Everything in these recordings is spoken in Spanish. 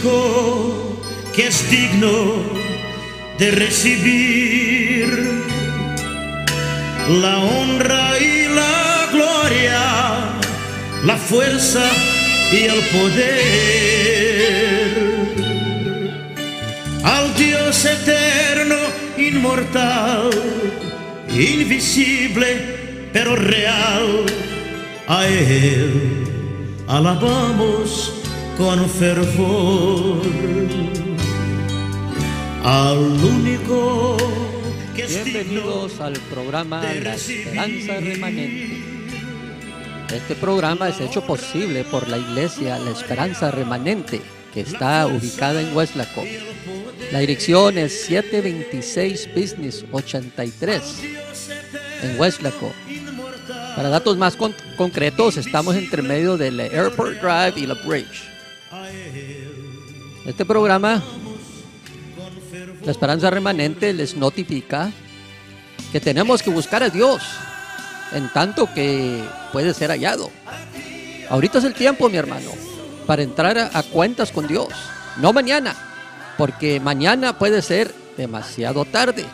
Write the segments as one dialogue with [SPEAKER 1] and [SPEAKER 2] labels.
[SPEAKER 1] único que es digno de recibir la honra y la gloria, la fuerza y el poder. Al Dios eterno, inmortal, invisible pero real, a Él alabamos con fervor. Al único que es
[SPEAKER 2] Bienvenidos al programa La Esperanza Remanente. Este programa es hecho posible por la iglesia La Esperanza Remanente, que está ubicada en Weslaco. La dirección es 726 Business 83 en Weslaco. Para datos más concretos, estamos entre medio del Airport Drive y la Bridge. Este programa, La Esperanza Remanente, les notifica que tenemos que buscar a Dios en tanto que puede ser hallado. Ahorita es el tiempo, mi hermano, para entrar a cuentas con Dios. No mañana, porque mañana puede ser demasiado tarde.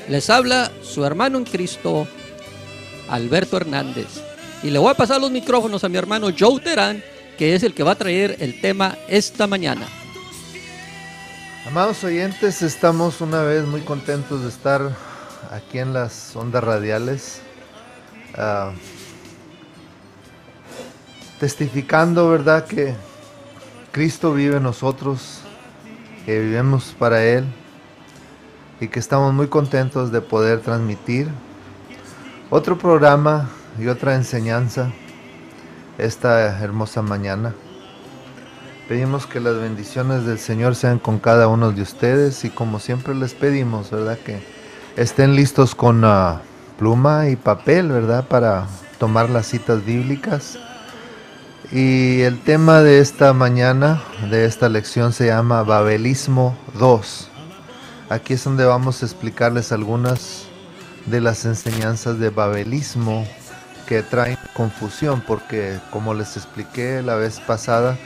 [SPEAKER 2] Les habla su hermano en Cristo, Alberto Hernández. Y le voy a pasar los micrófonos a mi hermano Joe Terán, que es el que va a traer el tema esta mañana.
[SPEAKER 3] Amados oyentes, estamos una vez muy contentos de estar aquí en las ondas radiales, testificando, ¿verdad?, que Cristo vive en nosotros, que vivimos para Él y que estamos muy contentos de poder transmitir otro programa y otra enseñanza esta hermosa mañana. Pedimos que las bendiciones del Señor sean con cada uno de ustedes y como siempre les pedimos, ¿verdad?, que estén listos con pluma y papel, ¿verdad?, para tomar las citas bíblicas. Y el tema de esta mañana, de esta lección, se llama Babelismo 2. Aquí es donde vamos a explicarles algunas de las enseñanzas de babelismo que traen confusión, porque como les expliqué la vez pasada,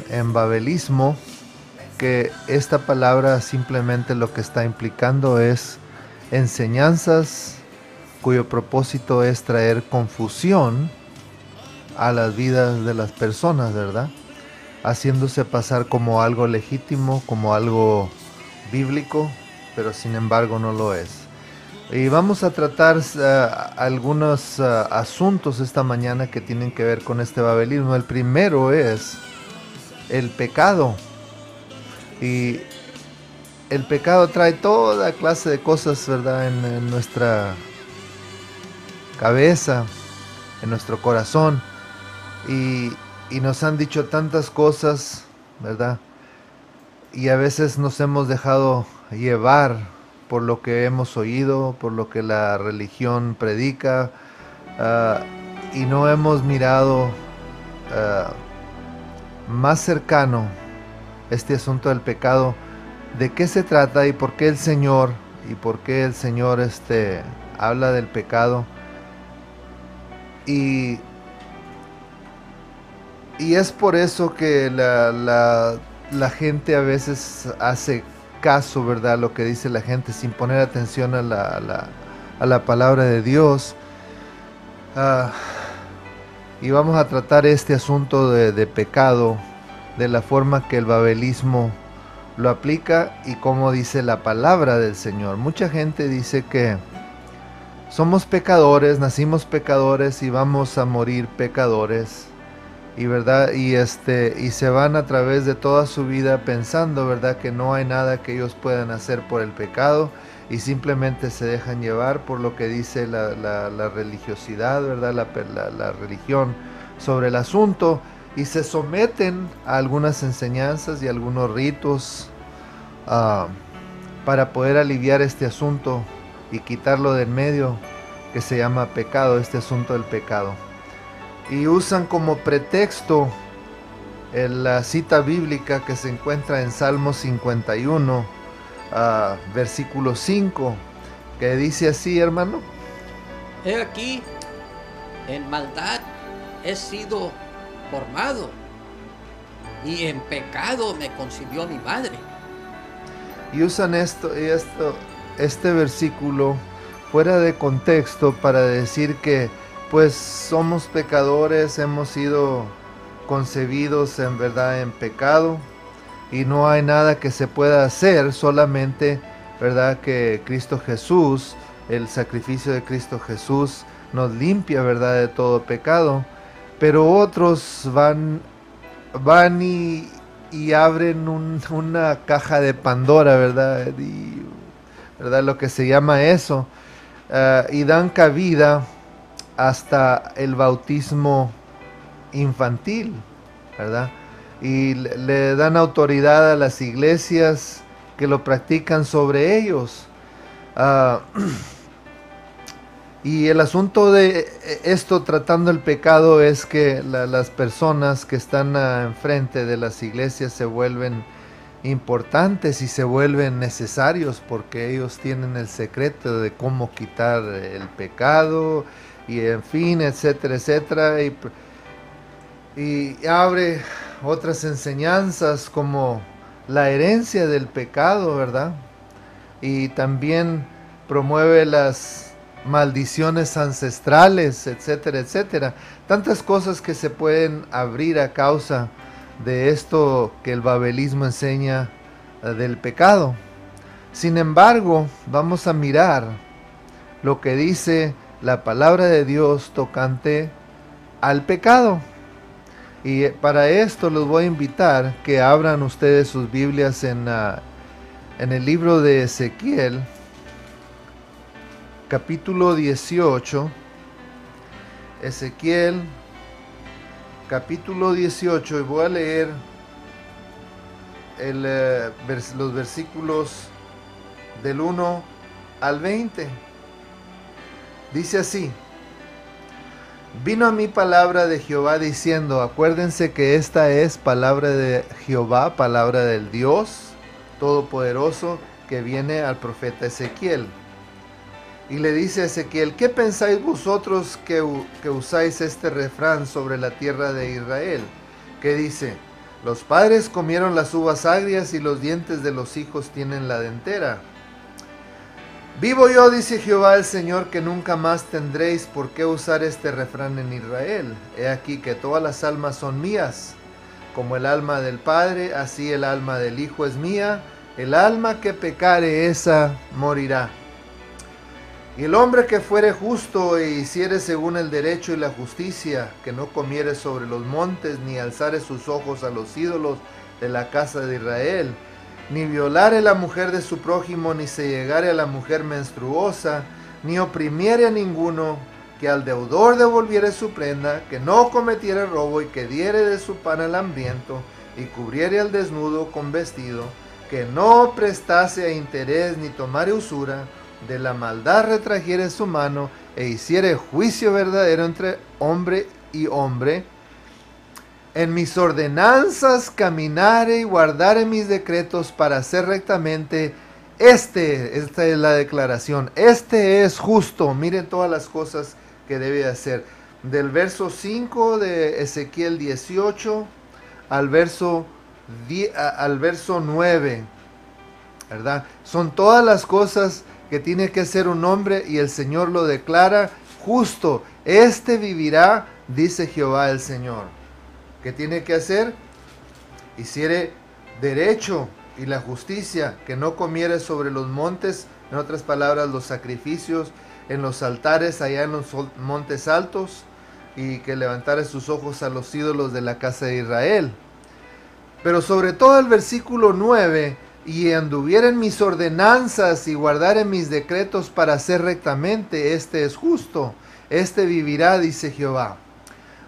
[SPEAKER 3] en babelismo, que esta palabra simplemente lo que está implicando es enseñanzas cuyo propósito es traer confusión a las vidas de las personas, ¿verdad?, haciéndose pasar como algo legítimo, como algo bíblico, pero sin embargo no lo es. Y vamos a tratar algunos asuntos esta mañana que tienen que ver con este babelismo. El primero es el pecado. Y el pecado trae toda clase de cosas, ¿verdad?, en nuestra cabeza, en nuestro corazón. Y nos han dicho tantas cosas, ¿verdad? Y a veces nos hemos dejado llevar por lo que hemos oído, por lo que la religión predica, y no hemos mirado más cercano este asunto del pecado, de qué se trata y por qué el Señor habla del pecado. Y es por eso que la gente a veces hace caso, ¿verdad?, lo que dice la gente sin poner atención a la palabra de Dios. Y vamos a tratar este asunto de pecado, de la forma que el babelismo lo aplica y como dice la palabra del Señor. Mucha gente dice que somos pecadores, nacimos pecadores y vamos a morir pecadores. Y verdad, y se van a través de toda su vida pensando, ¿verdad?, que no hay nada que ellos puedan hacer por el pecado y simplemente se dejan llevar por lo que dice la religiosidad, ¿verdad?, la religión sobre el asunto, y se someten a algunas enseñanzas y algunos ritos para poder aliviar este asunto y quitarlo del medio que se llama pecado, este asunto del pecado. Y usan como pretexto la cita bíblica que se encuentra en Salmo 51, versículo 5, que dice así, hermano:
[SPEAKER 2] He aquí, en maldad he sido formado, y en pecado me concibió mi madre.
[SPEAKER 3] Y usan este versículo fuera de contexto para decir que pues somos pecadores, hemos sido concebidos en verdad en pecado y no hay nada que se pueda hacer, solamente verdad que Cristo Jesús, el sacrificio de Cristo Jesús nos limpia verdad de todo pecado. Pero otros van y abren una caja de Pandora, ¿verdad? ¿Verdad? Lo que se llama eso. Y dan cabida hasta el bautismo infantil, ¿verdad? Y le dan autoridad a las iglesias que lo practican sobre ellos. Y el asunto de esto tratando el pecado es que las personas que están enfrente de las iglesias se vuelven importantes y se vuelven necesarios porque ellos tienen el secreto de cómo quitar el pecado y en fin, etcétera, etcétera. Y abre otras enseñanzas como la herencia del pecado, ¿verdad? Y también promueve las maldiciones ancestrales, etcétera, etcétera. Tantas cosas que se pueden abrir a causa de esto que el babelismo enseña del pecado. Sin embargo, vamos a mirar lo que dice la palabra de Dios tocante al pecado. Y para esto los voy a invitar que abran ustedes sus Biblias en el libro de Ezequiel, capítulo 18, Ezequiel, capítulo 18, y voy a leer los versículos del 1 al 20. Dice así: vino a mí palabra de Jehová diciendo, acuérdense que esta es palabra de Jehová, palabra del Dios Todopoderoso, que viene al profeta Ezequiel. Y le dice a Ezequiel, ¿qué pensáis vosotros que usáis este refrán sobre la tierra de Israel? Que dice, los padres comieron las uvas agrias y los dientes de los hijos tienen la dentera. Vivo yo, dice Jehová el Señor, que nunca más tendréis por qué usar este refrán en Israel. He aquí que todas las almas son mías. Como el alma del Padre, así el alma del Hijo es mía. El alma que pecare, esa morirá. Y el hombre que fuere justo e hiciere según el derecho y la justicia, que no comiere sobre los montes, ni alzare sus ojos a los ídolos de la casa de Israel, ni violare la mujer de su prójimo, ni se llegare a la mujer menstruosa, ni oprimiere a ninguno, que al deudor devolviere su prenda, que no cometiere robo y que diere de su pan al hambriento, y cubriere al desnudo con vestido, que no prestase a interés ni tomare usura, de la maldad retrajere su mano, e hiciere juicio verdadero entre hombre y hombre, en mis ordenanzas caminare y guardare mis decretos para hacer rectamente, esta es la declaración, este es justo. Miren todas las cosas que debe hacer. Del verso 5 de Ezequiel 18 al verso 9, ¿verdad? Son todas las cosas que tiene que hacer un hombre y el Señor lo declara justo. Este vivirá, dice Jehová el Señor. ¿Qué tiene que hacer? Hiciere derecho y la justicia, que no comiere sobre los montes, en otras palabras, los sacrificios en los altares allá en los montes altos, y que levantare sus ojos a los ídolos de la casa de Israel. Pero sobre todo el versículo 9, y anduvieren mis ordenanzas y guardaren mis decretos para hacer rectamente, este es justo, este vivirá, dice Jehová.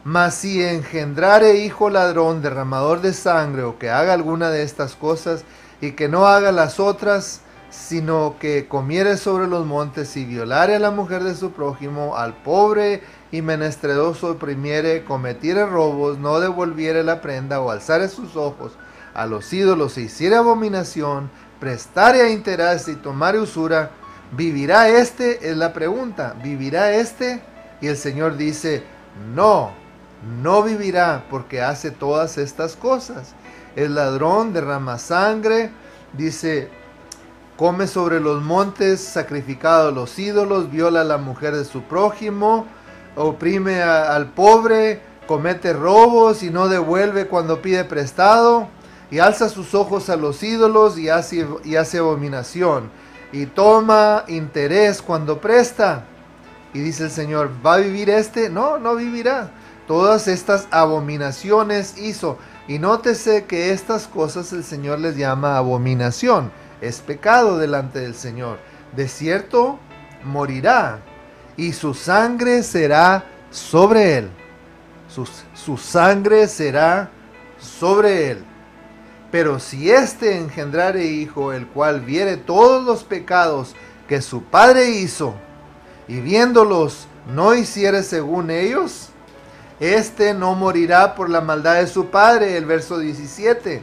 [SPEAKER 3] Mas si engendrare hijo ladrón, derramador de sangre, o que haga alguna de estas cosas, y que no haga las otras, sino que comiere sobre los montes, y violare a la mujer de su prójimo, al pobre y menesteroso oprimiere, cometiere robos, no devolviere la prenda, o alzare sus ojos a los ídolos, e hiciere abominación, prestare a interés y tomare usura, ¿vivirá este? Es la pregunta, ¿vivirá este? Y el Señor dice, no, no vivirá, porque hace todas estas cosas. Es ladrón, derrama sangre, dice, come sobre los montes sacrificados a los ídolos, viola a la mujer de su prójimo, oprime al pobre, comete robos y no devuelve cuando pide prestado, y alza sus ojos a los ídolos y hace abominación, y toma interés cuando presta. Y dice el Señor, ¿va a vivir este? No, no vivirá. Todas estas abominaciones hizo. Y nótese que estas cosas el Señor les llama abominación. Es pecado delante del Señor. De cierto, morirá. Y su sangre será sobre él. Su sangre será sobre él. Pero si éste engendrare hijo, el cual viere todos los pecados que su padre hizo, y viéndolos no hiciere según ellos, éste no morirá por la maldad de su padre. El verso 17.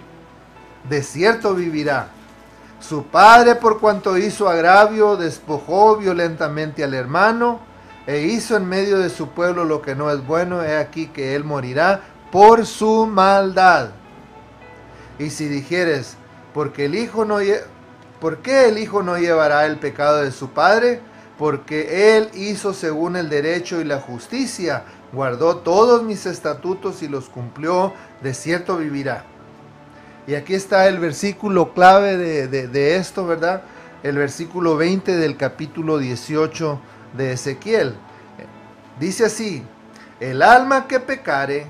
[SPEAKER 3] De cierto vivirá. Su padre, por cuanto hizo agravio, despojó violentamente al hermano, e hizo en medio de su pueblo lo que no es bueno. He aquí que él morirá por su maldad. Y si dijeres, ¿por qué el hijo no llevará el pecado de su padre? Porque él hizo según el derecho y la justicia, guardó todos mis estatutos y los cumplió, de cierto vivirá. Y aquí está el versículo clave de esto, ¿verdad? El versículo 20 del capítulo 18 de Ezequiel. Dice así, el alma que pecare,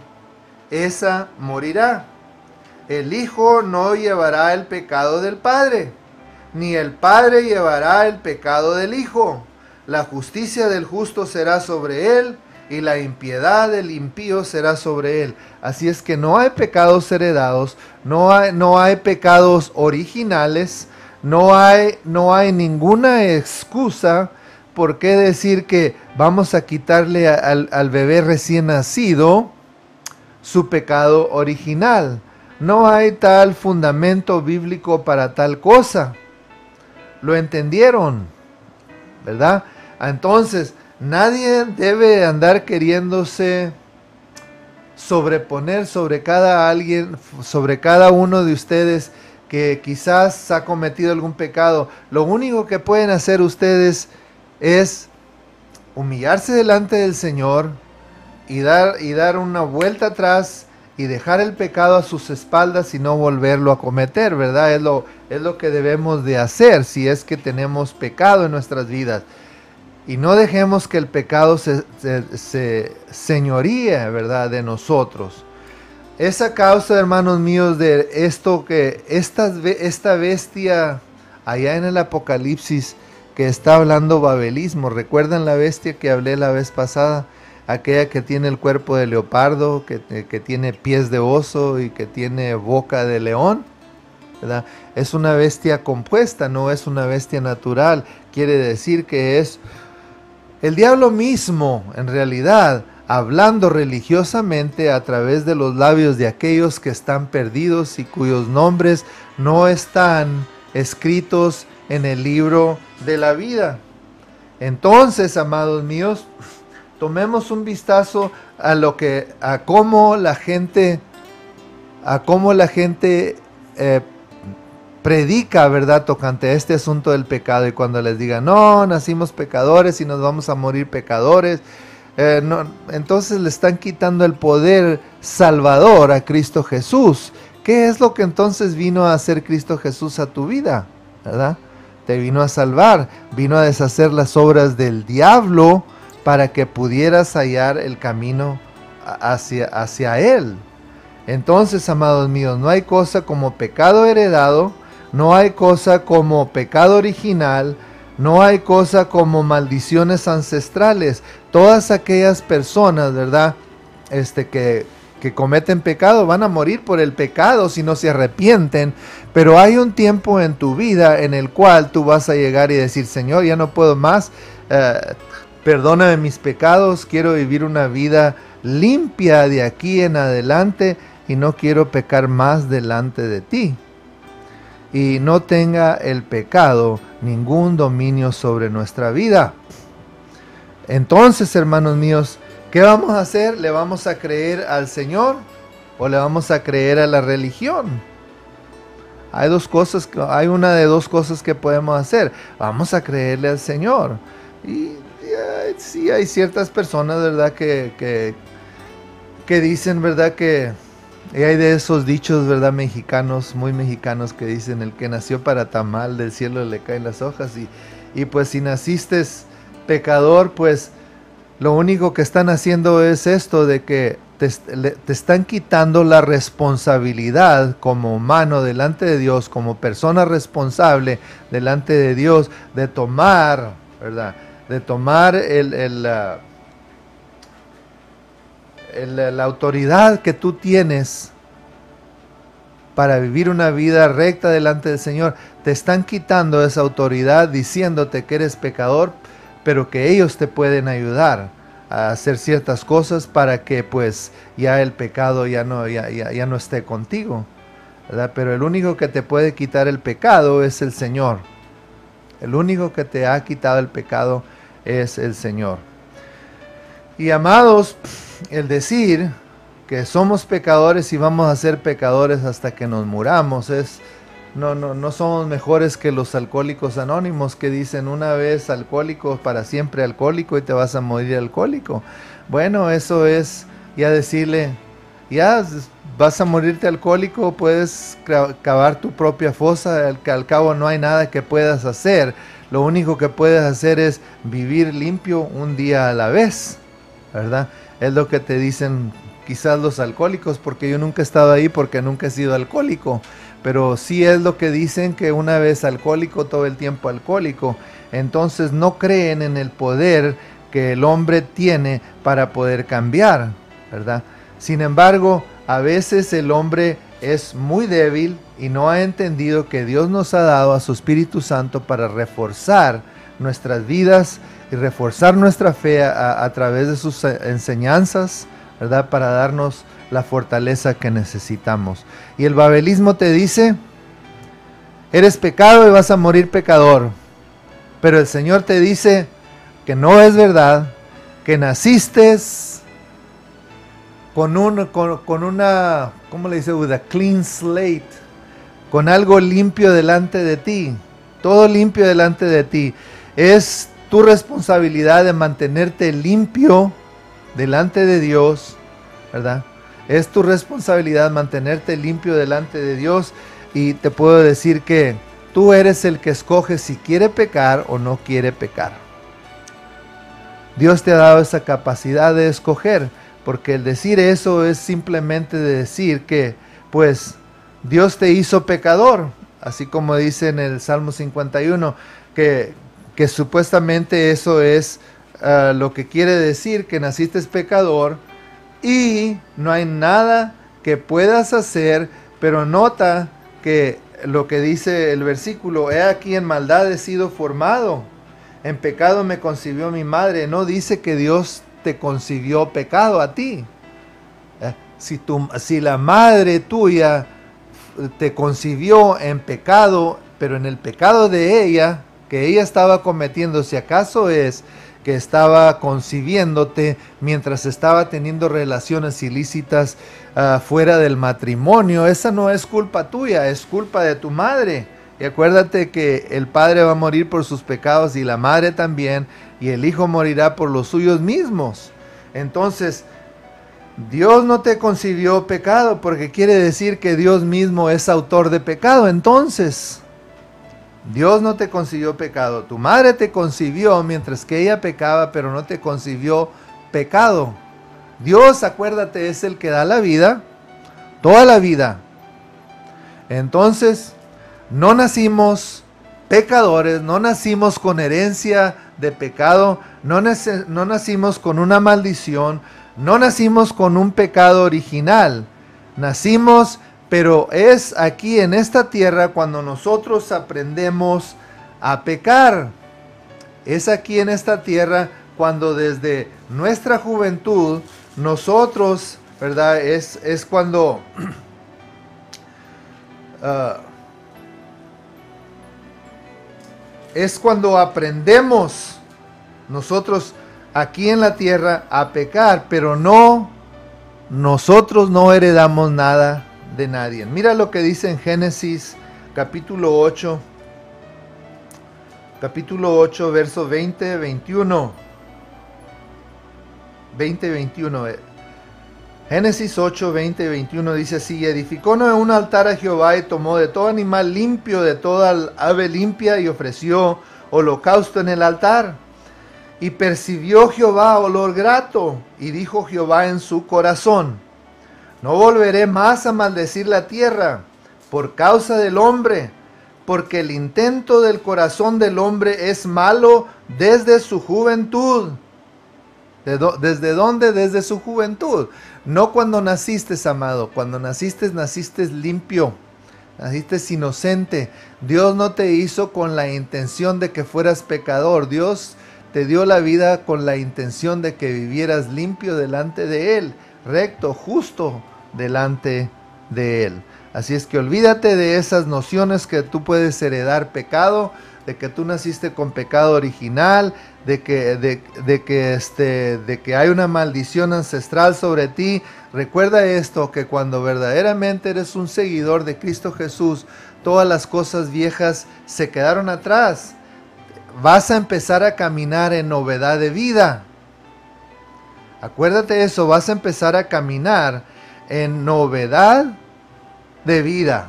[SPEAKER 3] esa morirá. El hijo no llevará el pecado del padre, ni el padre llevará el pecado del hijo. La justicia del justo será sobre él, y la impiedad del impío será sobre él. Así es que no hay pecados heredados, no hay pecados originales, no hay ninguna excusa por qué decir que vamos a quitarle al bebé recién nacido su pecado original. No hay tal fundamento bíblico para tal cosa. ¿Lo entendieron? ¿Verdad? Entonces, nadie debe andar queriéndose sobreponer sobre cada uno de ustedes que quizás ha cometido algún pecado. Lo único que pueden hacer ustedes es humillarse delante del Señor y dar una vuelta atrás y dejar el pecado a sus espaldas y no volverlo a cometer, ¿verdad? Es lo que debemos de hacer si es que tenemos pecado en nuestras vidas. Y no dejemos que el pecado se señoríe, ¿verdad?, de nosotros. Esa causa, hermanos míos, de esto que esta bestia allá en el Apocalipsis que está hablando babelismo. ¿Recuerdan la bestia que hablé la vez pasada? Aquella que tiene el cuerpo de leopardo, que tiene pies de oso y que tiene boca de león, ¿verdad? Es una bestia compuesta, no es una bestia natural. Quiere decir que es el diablo mismo, en realidad, hablando religiosamente a través de los labios de aquellos que están perdidos y cuyos nombres no están escritos en el libro de la vida. Entonces, amados míos, tomemos un vistazo a cómo la gente predica, ¿verdad?, tocante a este asunto del pecado. Y cuando les digan, no, nacimos pecadores y nos vamos a morir pecadores, entonces le están quitando el poder salvador a Cristo Jesús. ¿Qué es lo que entonces vino a hacer Cristo Jesús a tu vida? ¿Verdad? Te vino a salvar, vino a deshacer las obras del diablo para que pudieras hallar el camino hacia Él. Entonces, amados míos, no hay cosa como pecado heredado, no hay cosa como pecado original, no hay cosa como maldiciones ancestrales. Todas aquellas personas, ¿verdad?, que cometen pecado van a morir por el pecado si no se arrepienten. Pero hay un tiempo en tu vida en el cual tú vas a llegar y decir, Señor, ya no puedo más, perdóname mis pecados, quiero vivir una vida limpia de aquí en adelante y no quiero pecar más delante de ti. Y no tenga el pecado ningún dominio sobre nuestra vida. Entonces, hermanos míos, ¿Qué vamos a hacer? ¿Le vamos a creer al Señor o le vamos a creer a la religión? Hay una de dos cosas que podemos hacer. Vamos a creerle al Señor. Y sí, hay ciertas personas, ¿verdad? Que dicen, ¿verdad? Y hay de esos dichos, ¿verdad? Mexicanos, muy mexicanos, que dicen: el que nació para tamal, del cielo le caen las hojas. Y pues si naciste pecador, pues lo único que están haciendo es esto, de que te están quitando la responsabilidad como humano delante de Dios, como persona responsable delante de Dios, de tomar, ¿verdad? De tomar la autoridad que tú tienes para vivir una vida recta delante del Señor. Te están quitando esa autoridad diciéndote que eres pecador, pero que ellos te pueden ayudar a hacer ciertas cosas para que pues ya el pecado ya no esté contigo, ¿verdad? Pero el único que te puede quitar el pecado es el Señor. El único que te ha quitado el pecado es el Señor. Y amados, el decir que somos pecadores y vamos a ser pecadores hasta que nos muramos no somos mejores que los alcohólicos anónimos, que dicen: una vez alcohólico, para siempre alcohólico, y te vas a morir alcohólico. Bueno, eso es ya decirle: ya vas a morirte alcohólico, puedes cavar tu propia fosa, al cabo no hay nada que puedas hacer. Lo único que puedes hacer es vivir limpio un día a la vez, ¿verdad? Es lo que te dicen quizás los alcohólicos, porque yo nunca he estado ahí, porque nunca he sido alcohólico. Pero sí es lo que dicen, que una vez alcohólico, todo el tiempo alcohólico. Entonces no creen en el poder que el hombre tiene para poder cambiar, ¿verdad? Sin embargo, a veces el hombre es muy débil y no ha entendido que Dios nos ha dado a su Espíritu Santo para reforzar nuestras vidas y reforzar nuestra fe a través de sus enseñanzas, ¿verdad? Para darnos la fortaleza que necesitamos. Y el babelismo te dice: eres pecado y vas a morir pecador. Pero el Señor te dice que no es verdad, que naciste con una, ¿cómo le dice? With a clean slate, con algo limpio delante de ti, todo limpio delante de ti. Es tu responsabilidad de mantenerte limpio delante de Dios, ¿verdad? Es tu responsabilidad mantenerte limpio delante de Dios, y te puedo decir que tú eres el que escoge si quiere pecar o no quiere pecar. Dios te ha dado esa capacidad de escoger, porque el decir eso es simplemente de decir que pues Dios te hizo pecador, así como dice en el Salmo 51, que supuestamente eso es lo que quiere decir, que naciste pecador y no hay nada que puedas hacer. Pero nota que lo que dice el versículo: he aquí en maldad he sido formado, en pecado me concibió mi madre. No dice que Dios te concibió pecado a ti. Si la madre tuya te concibió en pecado, pero en el pecado de ella, que ella estaba cometiendo, si acaso es que estaba concibiéndote mientras estaba teniendo relaciones ilícitas fuera del matrimonio, esa no es culpa tuya, es culpa de tu madre. Y acuérdate que el padre va a morir por sus pecados y la madre también, y el hijo morirá por los suyos mismos. Entonces, Dios no te concibió pecado, porque quiere decir que Dios mismo es autor de pecado. Entonces, Dios no te concibió pecado. Tu madre te concibió mientras que ella pecaba, pero no te concibió pecado. Dios, acuérdate, es el que da la vida, toda la vida. Entonces, no nacimos pecadores, no nacimos con herencia de pecado, no nacimos con una maldición, no nacimos con un pecado original. Nacimos, pero es aquí en esta tierra cuando nosotros aprendemos a pecar. Es aquí en esta tierra cuando desde nuestra juventud nosotros, ¿verdad? Es cuando es cuando aprendemos nosotros aquí en la tierra a pecar, pero no, nosotros no heredamos nada de nadie. Mira lo que dice en Génesis capítulo 8, verso 20-21. Génesis 8, 20-21 dice así: y edificó Noé un altar a Jehová y tomó de todo animal limpio, de toda ave limpia, y ofreció holocausto en el altar. Y percibió Jehová olor grato, y dijo Jehová en su corazón: no volveré más a maldecir la tierra por causa del hombre, porque el intento del corazón del hombre es malo desde su juventud. ¿Desde dónde? Desde su juventud. No cuando naciste, amado. Cuando naciste limpio. Naciste inocente. Dios no te hizo con la intención de que fueras pecador. Dios te dio la vida con la intención de que vivieras limpio delante de Él. Recto, justo delante de Él. Así es que olvídate de esas nociones que tú puedes heredar pecado, de que tú naciste con pecado original, de que hay una maldición ancestral sobre ti. Recuerda esto, que cuando verdaderamente eres un seguidor de Cristo Jesús, todas las cosas viejas se quedaron atrás. Vas a empezar a caminar en novedad de vida. Acuérdate eso, vas a empezar a caminar en novedad de vida.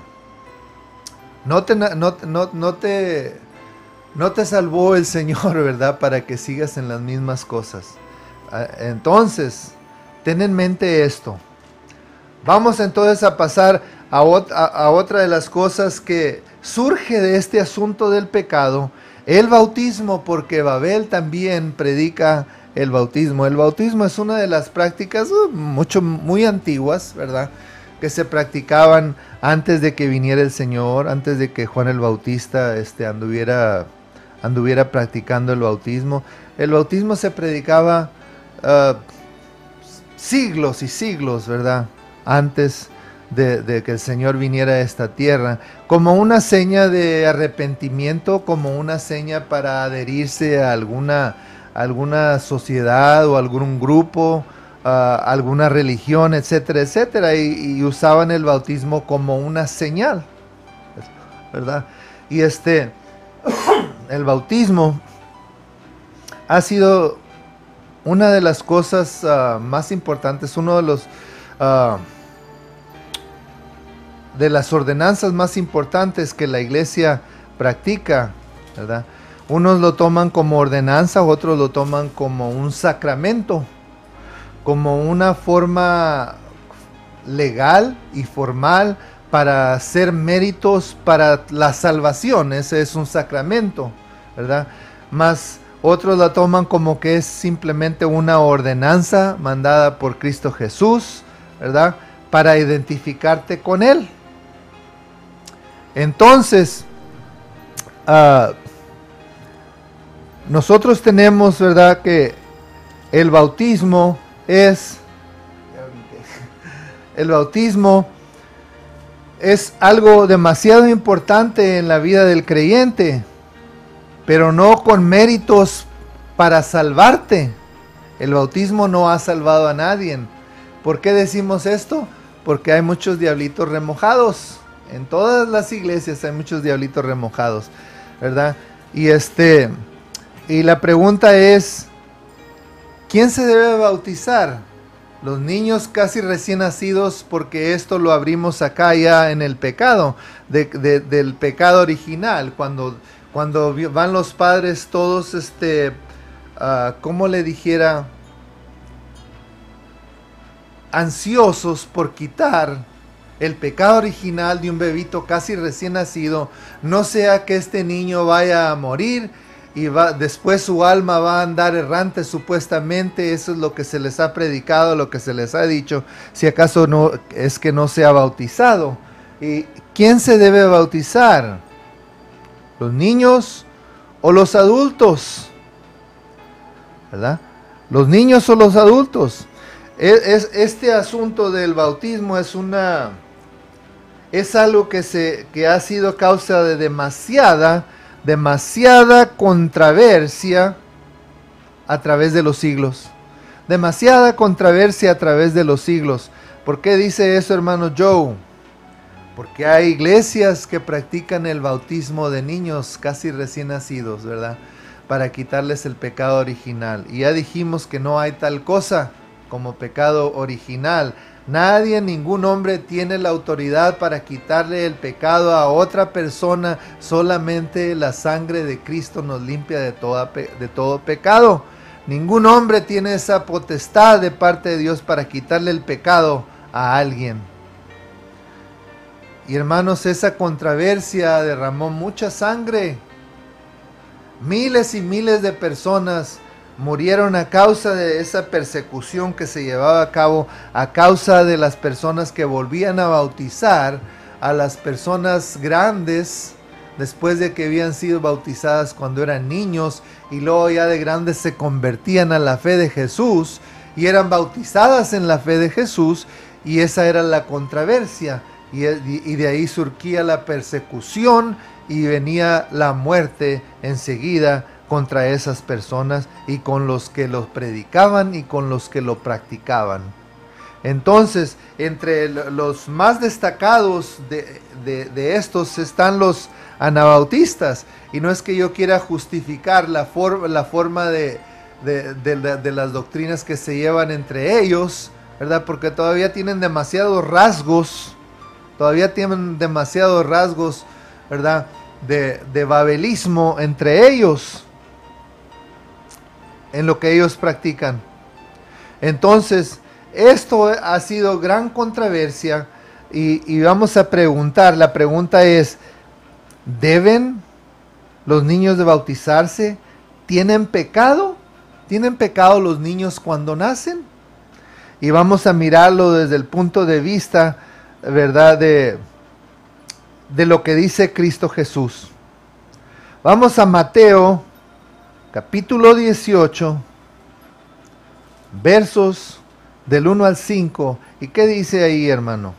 [SPEAKER 3] No te salvó el Señor, ¿verdad? Para que sigas en las mismas cosas. Entonces, ten en mente esto. Vamos entonces a pasar a otra de las cosas que surge de este asunto del pecado. El bautismo, porque Babel también predica el bautismo. El bautismo es una de las prácticas muy antiguas, ¿verdad? Que se practicaban antes de que viniera el Señor, antes de que Juan el Bautista anduviera practicando el bautismo. El bautismo se predicaba siglos y siglos, ¿verdad? Antes de que el Señor viniera a esta tierra, como una seña de arrepentimiento, como una seña para adherirse a alguna sociedad o algún grupo, alguna religión, etcétera, etcétera, y usaban el bautismo como una señal, ¿verdad? Y el bautismo ha sido una de las cosas más importantes, uno de las ordenanzas más importantes que la iglesia practica, ¿verdad? Unos lo toman como ordenanza, otros lo toman como un sacramento, como una forma legal y formal para hacer méritos para la salvación. Ese es un sacramento, ¿verdad? Más otros la toman como que es simplemente una ordenanza mandada por Cristo Jesús, ¿verdad? Para identificarte con Él. Entonces, nosotros tenemos, ¿verdad?, que el bautismo es algo demasiado importante en la vida del creyente, pero no con méritos para salvarte. El bautismo no ha salvado a nadie. ¿Por qué decimos esto? Porque hay muchos diablitos remojados. En todas las iglesias hay muchos diablitos remojados, ¿verdad? Y la pregunta es, ¿quién se debe bautizar? Los niños casi recién nacidos, porque esto lo abrimos acá ya en el pecado, del pecado original, cuando van los padres todos, ¿cómo le dijera? Ansiosos por quitar el pecado original de un bebito casi recién nacido, no sea que este niño vaya a morir y después su alma va a andar errante supuestamente. Eso es lo que se les ha predicado, lo que se les ha dicho, si acaso no es que no sea bautizado. ¿Y quién se debe bautizar? ¿Los niños o los adultos? ¿Verdad? ¿Los niños o los adultos? Este asunto del bautismo es algo que ha sido causa de demasiada controversia a través de los siglos. Demasiada controversia a través de los siglos. ¿Por qué dice eso, hermano Joe? Porque hay iglesias que practican el bautismo de niños casi recién nacidos, ¿verdad? Para quitarles el pecado original. Y ya dijimos que no hay tal cosa como pecado original. Nadie, ningún hombre tiene la autoridad para quitarle el pecado a otra persona. Solamente la sangre de Cristo nos limpia de todo pecado. Ningún hombre tiene esa potestad de parte de Dios para quitarle el pecado a alguien. Y hermanos, esa controversia derramó mucha sangre. Miles y miles de personas murieron a causa de esa persecución que se llevaba a cabo, a causa de las personas que volvían a bautizar a las personas grandes después de que habían sido bautizadas cuando eran niños y luego ya de grandes se convertían a la fe de Jesús y eran bautizadas en la fe de Jesús, y esa era la controversia, y de ahí surgía la persecución y venía la muerte enseguida contra esas personas y con los que los predicaban y con los que lo practicaban. Entonces, entre los más destacados de estos están los anabautistas, y no es que yo quiera justificar la forma de las doctrinas que se llevan entre ellos, ¿verdad? Porque todavía tienen demasiados rasgos, ¿verdad? De babelismo entre ellos, en lo que ellos practican. Entonces, esto ha sido gran controversia, y vamos a preguntar, la pregunta es, ¿deben los niños de bautizarse? ¿Tienen pecado? ¿Tienen pecado los niños cuando nacen? Y vamos a mirarlo desde el punto de vista, ¿verdad?, de lo que dice Cristo Jesús. Vamos a Mateo, capítulo 18, versos del 1 al 5. ¿Y qué dice ahí, hermano?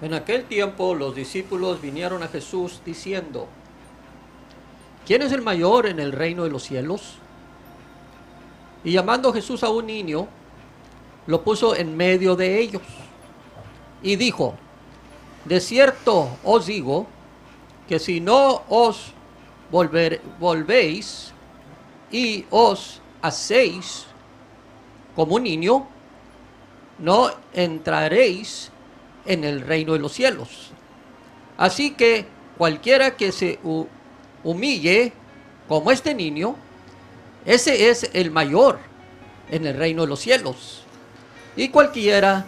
[SPEAKER 2] En aquel tiempo los discípulos vinieron a Jesús diciendo: ¿quién es el mayor en el reino de los cielos? Y llamando Jesús a un niño, lo puso en medio de ellos y dijo: de cierto os digo que si no os volvéis y os hacéis como un niño, no entraréis en el reino de los cielos. Así que cualquiera que se humille como este niño, ese es el mayor en el reino de los cielos. Y cualquiera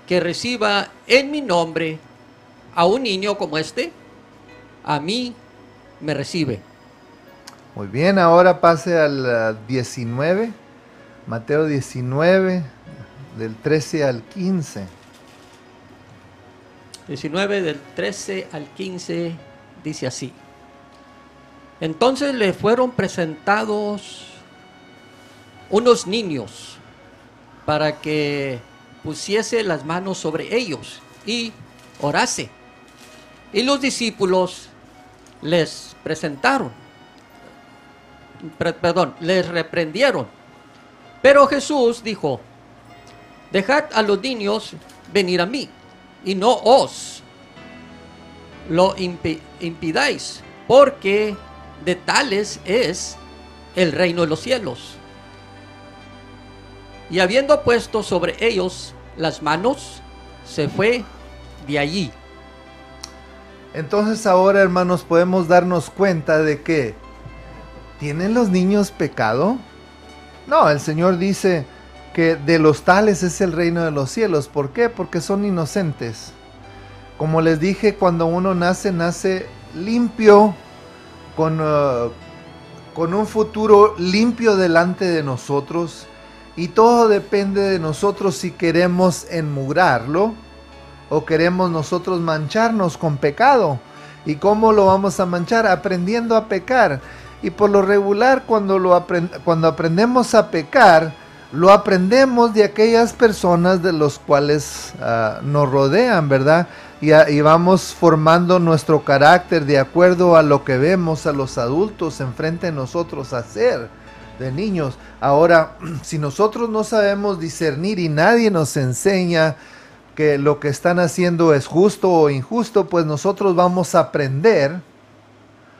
[SPEAKER 2] que reciba en mi nombre a un niño como este, a mí me recibe.
[SPEAKER 3] Muy bien, ahora pase al 19, Mateo 19, del 13 al 15.
[SPEAKER 2] 19 del 13 al 15 dice así: entonces le fueron presentados unos niños para que pusiese las manos sobre ellos y orase. Y los discípulos les reprendieron. Pero Jesús dijo: dejad a los niños venir a mí, y no os lo impidáis, porque de tales es el reino de los cielos. Y habiendo puesto sobre ellos las manos, se fue de allí.
[SPEAKER 3] Entonces ahora, hermanos, podemos darnos cuenta de que ¿tienen los niños pecado? No, el Señor dice que de los tales es el reino de los cielos. ¿Por qué? Porque son inocentes. Como les dije, cuando uno nace limpio, con un futuro limpio delante de nosotros, y todo depende de nosotros si queremos enmugrarlo o queremos nosotros mancharnos con pecado. ¿Y cómo lo vamos a manchar? Aprendiendo a pecar. Y por lo regular, cuando aprendemos a pecar, lo aprendemos de aquellas personas de los cuales nos rodean, ¿verdad? y vamos formando nuestro carácter de acuerdo a lo que vemos a los adultos enfrente de nosotros hacer de niños. Ahora, si nosotros no sabemos discernir y nadie nos enseña que lo que están haciendo es justo o injusto, pues nosotros vamos a aprender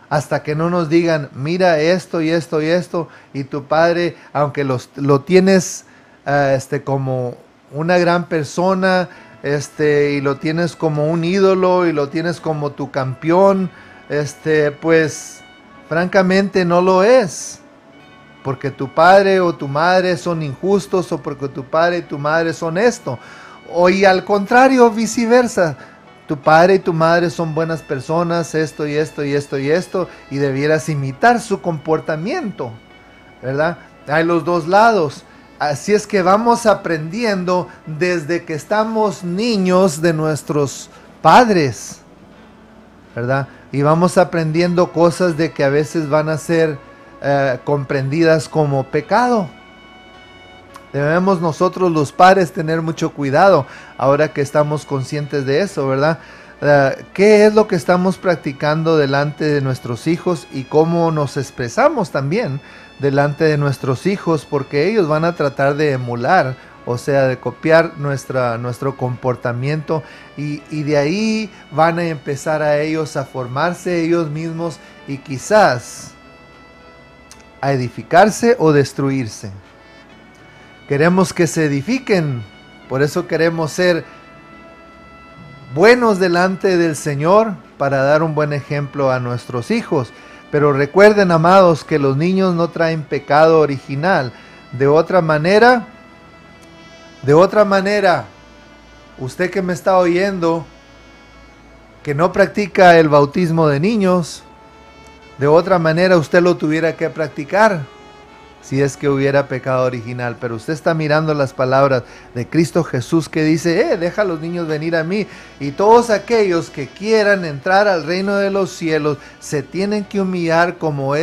[SPEAKER 3] hasta que no nos digan, mira esto y esto y esto, y tu padre, aunque lo tienes como una gran persona, y lo tienes como un ídolo y lo tienes como tu campeón, pues francamente no lo es, porque tu padre o tu madre son injustos, o porque tu padre y tu madre son esto, y al contrario, viceversa. Tu padre y tu madre son buenas personas, esto y esto y esto y esto, y debieras imitar su comportamiento, ¿verdad? Hay los dos lados. Así es que vamos aprendiendo desde que estamos niños de nuestros padres, ¿verdad? Y vamos aprendiendo cosas de que a veces van a ser comprendidas como pecado. Debemos nosotros los padres tener mucho cuidado ahora que estamos conscientes de eso, ¿verdad? ¿Qué es lo que estamos practicando delante de nuestros hijos y cómo nos expresamos también delante de nuestros hijos? Porque ellos van a tratar de emular, o sea, de copiar nuestro comportamiento y de ahí van a empezar a ellos a formarse ellos mismos y quizás a edificarse o destruirse. Queremos que se edifiquen, por eso queremos ser buenos delante del Señor para dar un buen ejemplo a nuestros hijos. Pero recuerden, amados, que los niños no traen pecado original. De otra manera, usted que me está oyendo, que no practica el bautismo de niños, de otra manera usted lo tuviera que practicar. Si es que hubiera pecado original, pero usted está mirando las palabras de Cristo Jesús que dice, deja a los niños venir a mí, y todos aquellos que quieran entrar al reino de los cielos se tienen que humillar como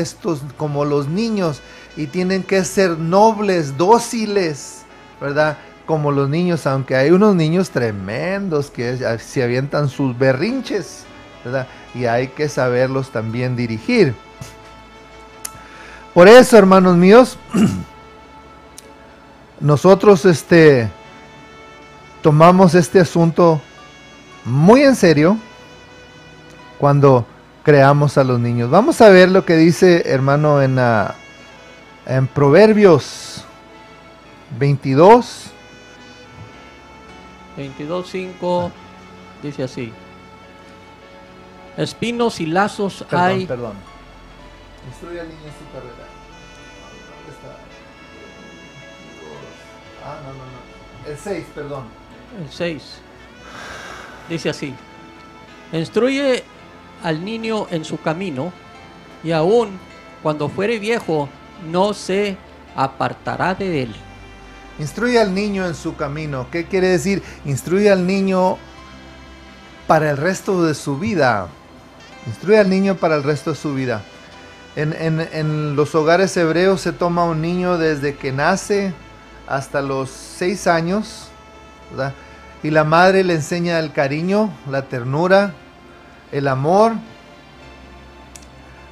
[SPEAKER 3] los niños, y tienen que ser nobles, dóciles, ¿verdad? Como los niños, aunque hay unos niños tremendos que se avientan sus berrinches, ¿verdad? Y hay que saberlos también dirigir. Por eso, hermanos míos, nosotros tomamos este asunto muy en serio cuando creamos a los niños. Vamos a ver lo que dice, hermano, en Proverbios
[SPEAKER 2] 22:5 dice así: espinos y lazos hay.
[SPEAKER 3] Perdón. Instruye al niño en su carrera. ¿Dónde está? El 6, perdón.
[SPEAKER 2] El 6. Dice así: instruye al niño en su camino, y aun cuando fuere viejo, no se apartará de él.
[SPEAKER 3] Instruye al niño en su camino. ¿Qué quiere decir? Instruye al niño para el resto de su vida. Instruye al niño para el resto de su vida. En los hogares hebreos se toma un niño desde que nace hasta los 6 años, ¿verdad? Y la madre le enseña el cariño, la ternura, el amor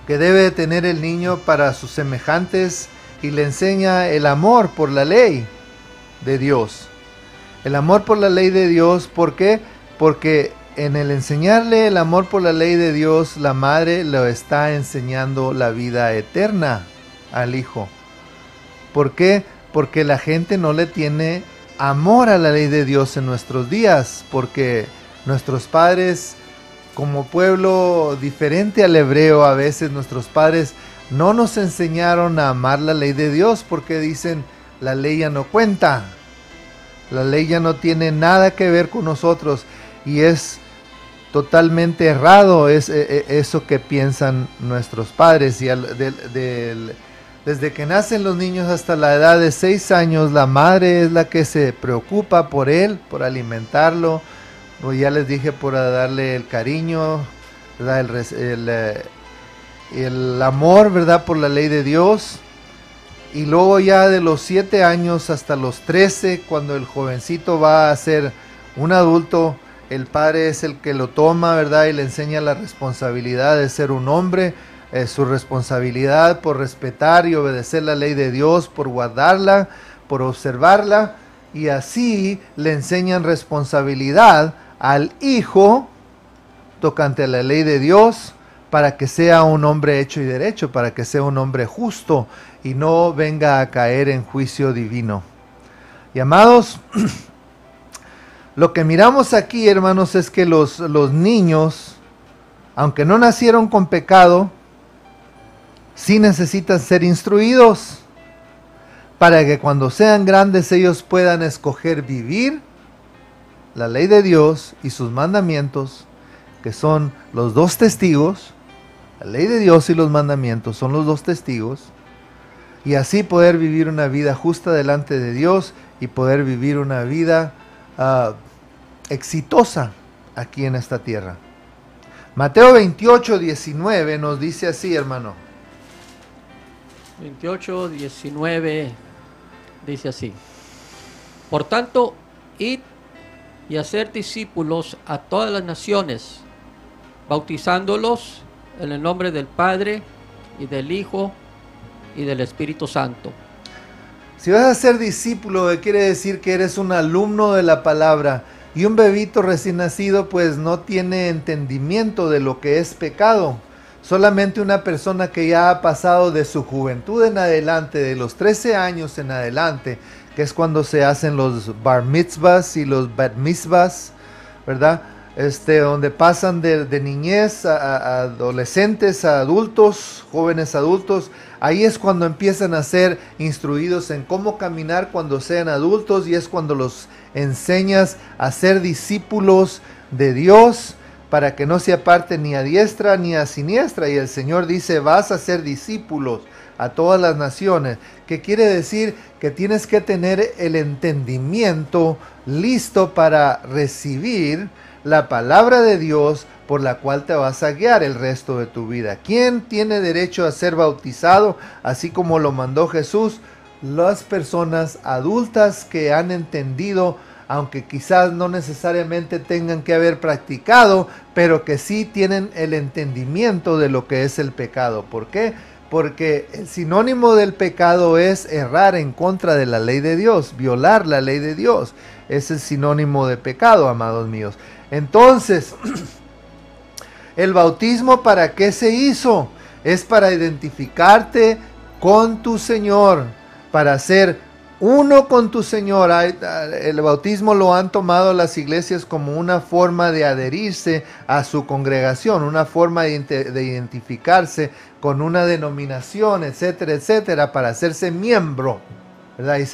[SPEAKER 3] que debe de tener el niño para sus semejantes, y le enseña el amor por la ley de Dios. El amor por la ley de Dios, ¿por qué? Porque en el enseñarle el amor por la ley de Dios, la madre le está enseñando la vida eterna al hijo. ¿Por qué? Porque la gente no le tiene amor a la ley de Dios en nuestros días, porque nuestros padres, como pueblo diferente al hebreo, a veces nuestros padres no nos enseñaron a amar la ley de Dios, porque dicen, la ley ya no cuenta, la ley ya no tiene nada que ver con nosotros, y es totalmente errado eso que piensan nuestros padres. Y desde que nacen los niños hasta la edad de 6 años, la madre es la que se preocupa por él, por alimentarlo, o ya les dije, por darle el cariño, ¿verdad? El amor, ¿verdad? Por la ley de Dios. Y luego ya de los 7 años hasta los 13, cuando el jovencito va a ser un adulto, el padre es el que lo toma, ¿verdad? Y le enseña la responsabilidad de ser un hombre, su responsabilidad por respetar y obedecer la ley de Dios, por guardarla, por observarla, y así le enseñan responsabilidad al hijo tocante a la ley de Dios, para que sea un hombre hecho y derecho, para que sea un hombre justo y no venga a caer en juicio divino. Y amados, lo que miramos aquí, hermanos, es que los niños, aunque no nacieron con pecado, sí necesitan ser instruidos para que cuando sean grandes ellos puedan escoger vivir la ley de Dios y sus mandamientos, que son los dos testigos. La ley de Dios y los mandamientos son los dos testigos, y así poder vivir una vida justa delante de Dios y poder vivir una vida exitosa aquí en esta tierra. Mateo 28:19 nos dice así, hermano.
[SPEAKER 2] 28:19 dice así: por tanto, id y hacer discípulos a todas las naciones, bautizándolos en el nombre del Padre y del Hijo y del Espíritu Santo.
[SPEAKER 3] Si vas a ser discípulo, quiere decir que eres un alumno de la palabra, y un bebito recién nacido pues no tiene entendimiento de lo que es pecado. Solamente una persona que ya ha pasado de su juventud en adelante, de los 13 años en adelante, que es cuando se hacen los bar mitzvahs y los bat mitzvahs, ¿verdad? Donde pasan de niñez a adolescentes, a adultos, jóvenes adultos. Ahí es cuando empiezan a ser instruidos en cómo caminar cuando sean adultos, y es cuando los enseñas a ser discípulos de Dios, para que no se aparten ni a diestra ni a siniestra. Y el Señor dice: vas a ser discípulos a todas las naciones. ¿Qué quiere decir? Que tienes que tener el entendimiento listo para recibir la palabra de Dios, por la cual te vas a guiar el resto de tu vida. ¿Quién tiene derecho a ser bautizado, así como lo mandó Jesús? Las personas adultas que han entendido, aunque quizás no necesariamente tengan que haber practicado, pero que sí tienen el entendimiento de lo que es el pecado. ¿Por qué? Porque el sinónimo del pecado es errar en contra de la ley de Dios, violar la ley de Dios. Es el sinónimo de pecado, amados míos. Entonces, el bautismo, ¿para qué se hizo? Es para identificarte con tu Señor, para ser uno con tu Señor. El bautismo lo han tomado las iglesias como una forma de adherirse a su congregación, una forma de identificarse con una denominación, etcétera, etcétera, para hacerse miembro, ¿verdad? Y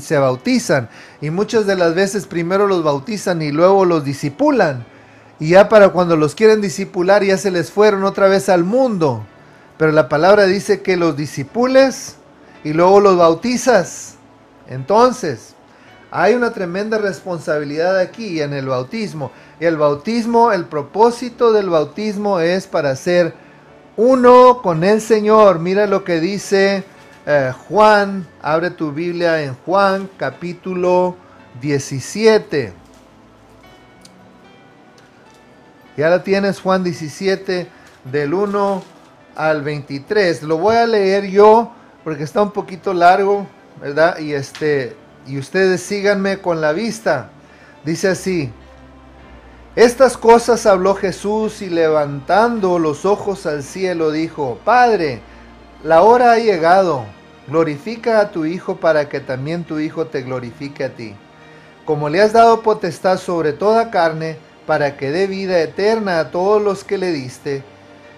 [SPEAKER 3] se bautizan. Y muchas de las veces primero los bautizan y luego los discipulan. Y ya para cuando los quieren discipular ya se les fueron otra vez al mundo. Pero la palabra dice que los discipules y luego los bautizas. Entonces, hay una tremenda responsabilidad aquí en el bautismo. Y el bautismo, el propósito del bautismo es para ser uno con el Señor. Mira lo que dice Juan. Abre tu Biblia en Juan capítulo 17. Ya la tienes, Juan 17 del 1 al 23. Lo voy a leer yo porque está un poquito largo, ¿verdad? Y ustedes síganme con la vista. Dice así: estas cosas habló Jesús, y levantando los ojos al cielo dijo: Padre, la hora ha llegado, glorifica a tu Hijo, para que también tu Hijo te glorifique a ti, como le has dado potestad sobre toda carne, para que dé vida eterna a todos los que le diste.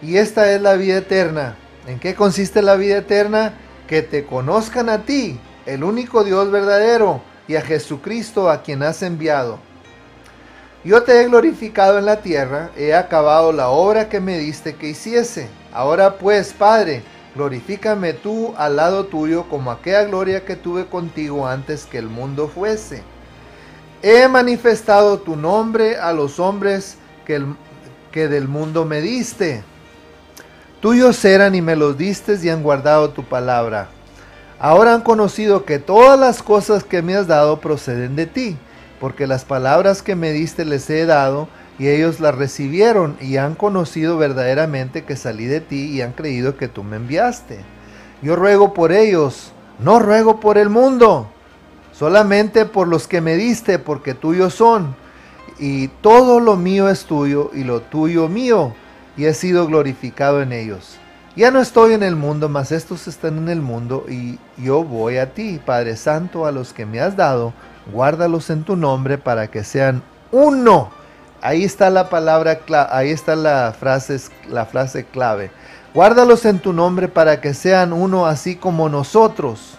[SPEAKER 3] Y esta es la vida eterna. ¿En qué consiste la vida eterna? Que te conozcan a ti, el único Dios verdadero, y a Jesucristo, a quien has enviado. Yo te he glorificado en la tierra, he acabado la obra que me diste que hiciese. Ahora pues, Padre, glorifícame tú al lado tuyo, como aquella gloria que tuve contigo antes que el mundo fuese. He manifestado tu nombre a los hombres que del mundo me diste. Tuyos eran y me los diste, y han guardado tu palabra. Ahora han conocido que todas las cosas que me has dado proceden de ti, porque las palabras que me diste les he dado, y ellos las recibieron, y han conocido verdaderamente que salí de ti, y han creído que tú me enviaste. Yo ruego por ellos, no ruego por el mundo, solamente por los que me diste, porque tuyos son, y todo lo mío es tuyo, y lo tuyo mío, y he sido glorificado en ellos. Ya no estoy en el mundo, mas estos están en el mundo, y yo voy a ti, Padre Santo, a los que me has dado, guárdalos en tu nombre para que sean uno. Ahí está la palabra, ahí está la frase clave. Guárdalos en tu nombre para que sean uno así como nosotros.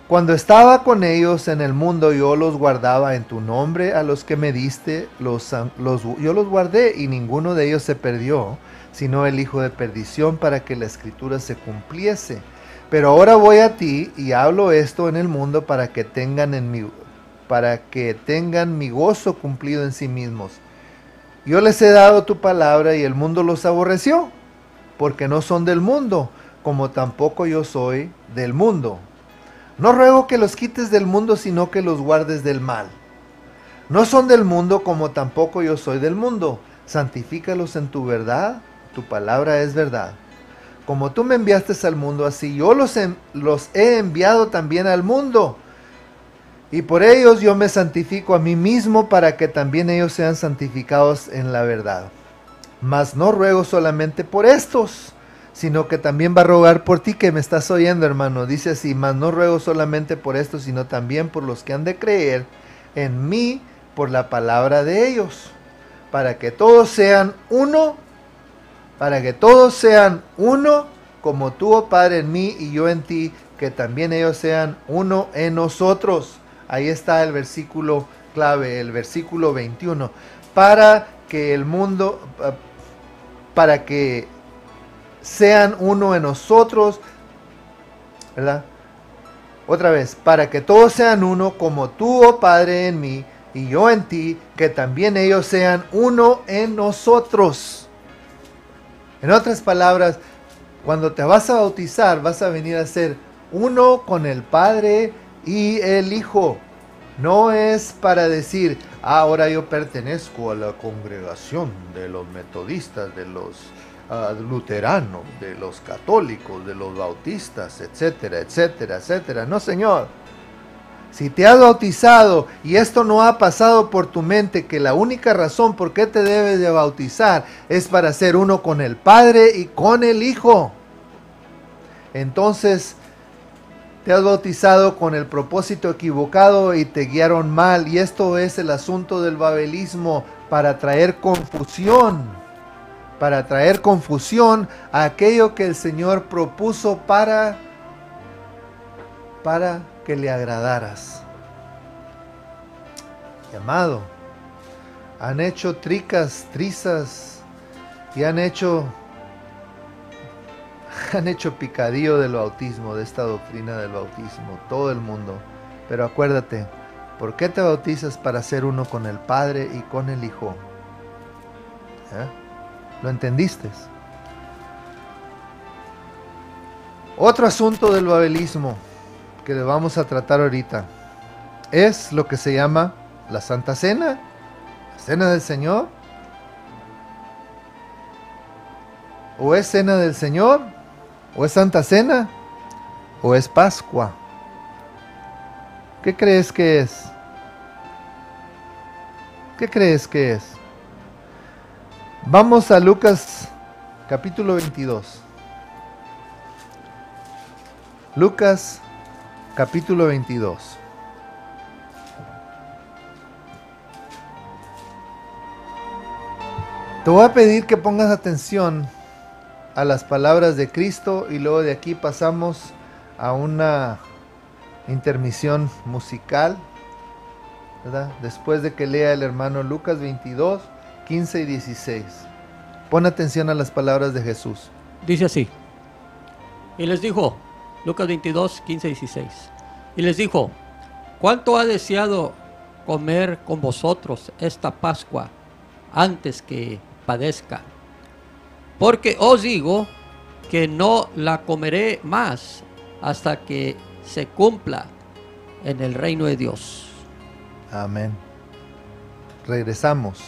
[SPEAKER 3] Cuando estaba con ellos en el mundo, yo los guardaba en tu nombre, a los que me diste, yo los guardé, y ninguno de ellos se perdió, sino el hijo de perdición, para que la escritura se cumpliese. Pero ahora voy a ti y hablo esto en el mundo para que tengan mi gozo cumplido en sí mismos. Yo les he dado tu palabra, y el mundo los aborreció, porque no son del mundo, como tampoco yo soy del mundo. No ruego que los quites del mundo, sino que los guardes del mal. No son del mundo, como tampoco yo soy del mundo. Santifícalos en tu verdad, tu palabra es verdad. Como tú me enviaste al mundo, así yo los he enviado también al mundo. Y por ellos yo me santifico a mí mismo, para que también ellos sean santificados en la verdad. Mas no ruego solamente por estos, sino que también va a rogar por ti, que me estás oyendo, hermano. Dice así: mas no ruego solamente por estos, sino también por los que han de creer en mí por la palabra de ellos, para que todos sean uno, como tú, oh Padre, en mí y yo en ti, que también ellos sean uno en nosotros. Ahí está el versículo clave, el versículo 21. Para que sean uno en nosotros, ¿verdad? Otra vez, para que todos sean uno, como tú, oh Padre, en mí y yo en ti, que también ellos sean uno en nosotros. En otras palabras, cuando te vas a bautizar, vas a venir a ser uno con el Padre y el Hijo. No es para decir: ahora yo pertenezco a la congregación de los metodistas, de los luteranos, de los católicos, de los bautistas, etcétera, etcétera, etcétera. No, Señor. Si te has bautizado y esto no ha pasado por tu mente, que la única razón por qué te debes de bautizar es para ser uno con el Padre y con el Hijo, entonces te has bautizado con el propósito equivocado y te guiaron mal. Y esto es el asunto del babelismo, para traer confusión. Para traer confusión a aquello que el Señor propuso para que le agradaras. Y amado, han hecho trizas y han hecho picadillo del bautismo, de esta doctrina del bautismo, todo el mundo. Pero acuérdate, ¿por qué te bautizas? Para ser uno con el Padre y con el Hijo. ¿Lo entendiste? Otro asunto del babelismo que vamos a tratar ahorita es lo que se llama la Santa Cena, la Cena del Señor. ¿O es Cena del Señor? ¿O es Santa Cena? ¿O es Pascua? ¿Qué crees que es? ¿Qué crees que es? Vamos a Lucas capítulo 22. Lucas capítulo 22. Te voy a pedir que pongas atención a las palabras de Cristo, y luego de aquí pasamos a una intermisión musical, ¿verdad? Después de que lea el hermano Lucas 22, 15 y 16. Pon atención a las palabras de Jesús.
[SPEAKER 2] Dice así: y les dijo, Lucas 22, 15 y 16. Y les dijo: ¿cuánto ha deseado comer con vosotros esta Pascua antes que padezca? Porque os digo que no la comeré más hasta que se cumpla en el reino de Dios.
[SPEAKER 3] Amén. Regresamos.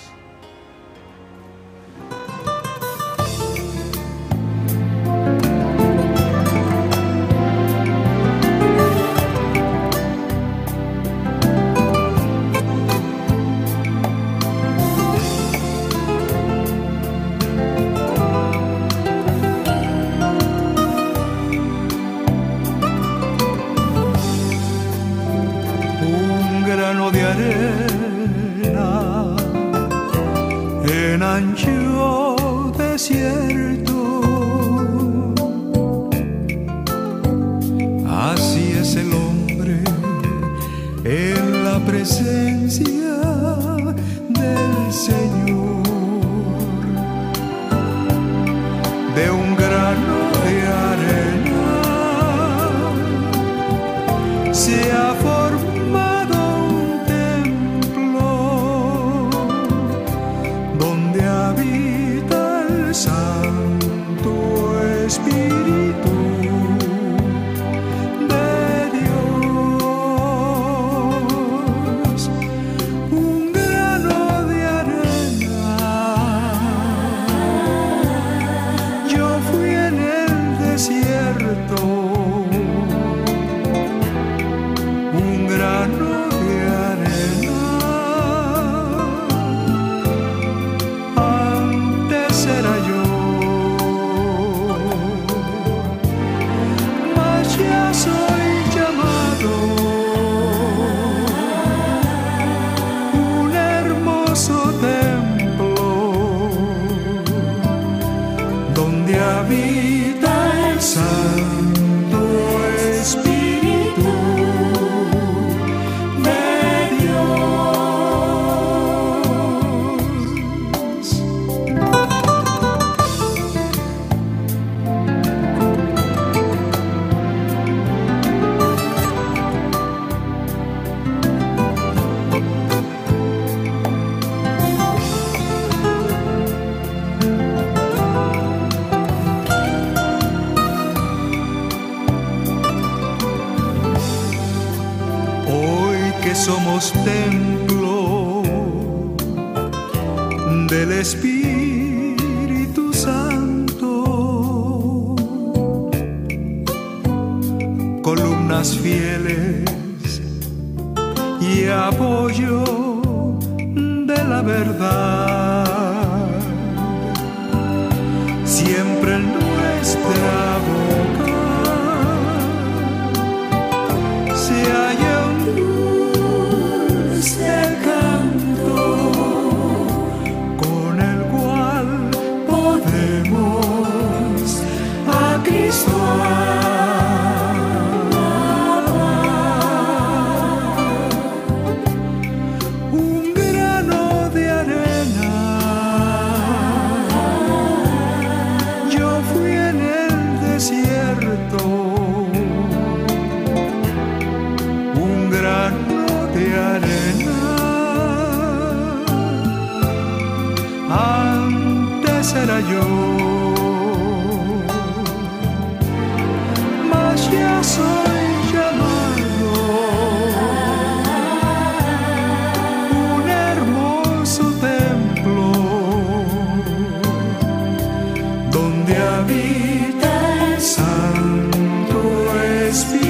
[SPEAKER 4] Somos templo del Espíritu Santo, columnas fieles y apoyo de la verdad, siempre en nuestra boca se halla un dulce canto con el cual podemos a Cristo amar. Un grano de arena, yo fui en el desierto. Un grano de arena, antes era yo, mas ya soy llamado un hermoso templo donde habita el Santo Espíritu.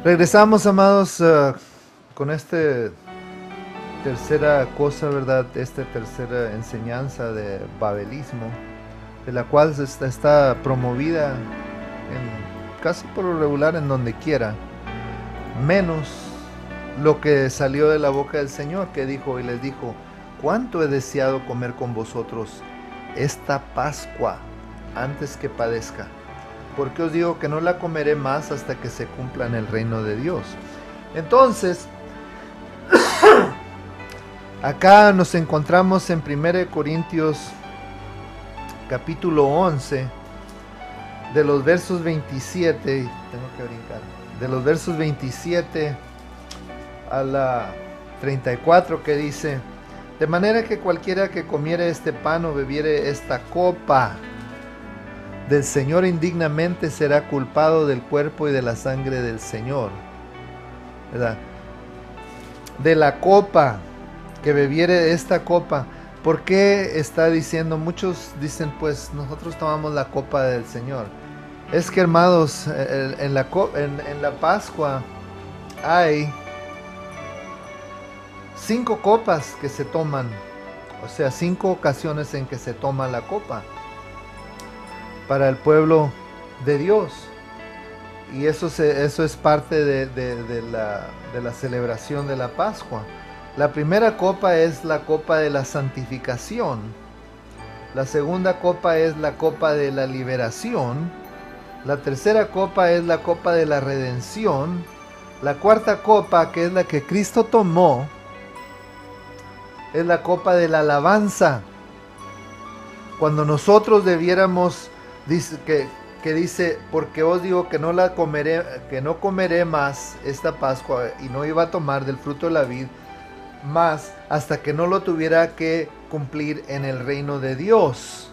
[SPEAKER 3] Regresamos, amados, con esta tercera cosa, ¿verdad? Esta tercera enseñanza de babelismo, de la cual está promovida casi por lo regular en donde quiera, menos lo que salió de la boca del Señor, que dijo y les dijo: cuánto he deseado comer con vosotros esta Pascua antes que padezca, porque os digo que no la comeré más hasta que se cumpla en el reino de Dios. Entonces, acá nos encontramos en 1 Corintios capítulo 11, de los versos 27, tengo que brincar, de los versos 27 a la 34 que dice: de manera que cualquiera que comiere este pan o bebiere esta copa del Señor indignamente será culpado del cuerpo y de la sangre del Señor. ¿Verdad? De la copa, que bebiere esta copa. ¿Por qué está diciendo? Muchos dicen, pues nosotros tomamos la copa del Señor. Es que, hermanos, en la Pascua hay 5 copas que se toman, o sea, 5 ocasiones en que se toma la copa para el pueblo de Dios. Y eso es parte de la celebración de la Pascua. La primera copa es la copa de la santificación. La segunda copa es la copa de la liberación. La tercera copa es la copa de la redención. La cuarta copa, que es la que Cristo tomó, es la copa de la alabanza. Cuando nosotros debiéramos, dice que dice, porque os digo que no comeré más esta Pascua, y no iba a tomar del fruto de la vid más hasta que no lo tuviera que cumplir en el reino de Dios.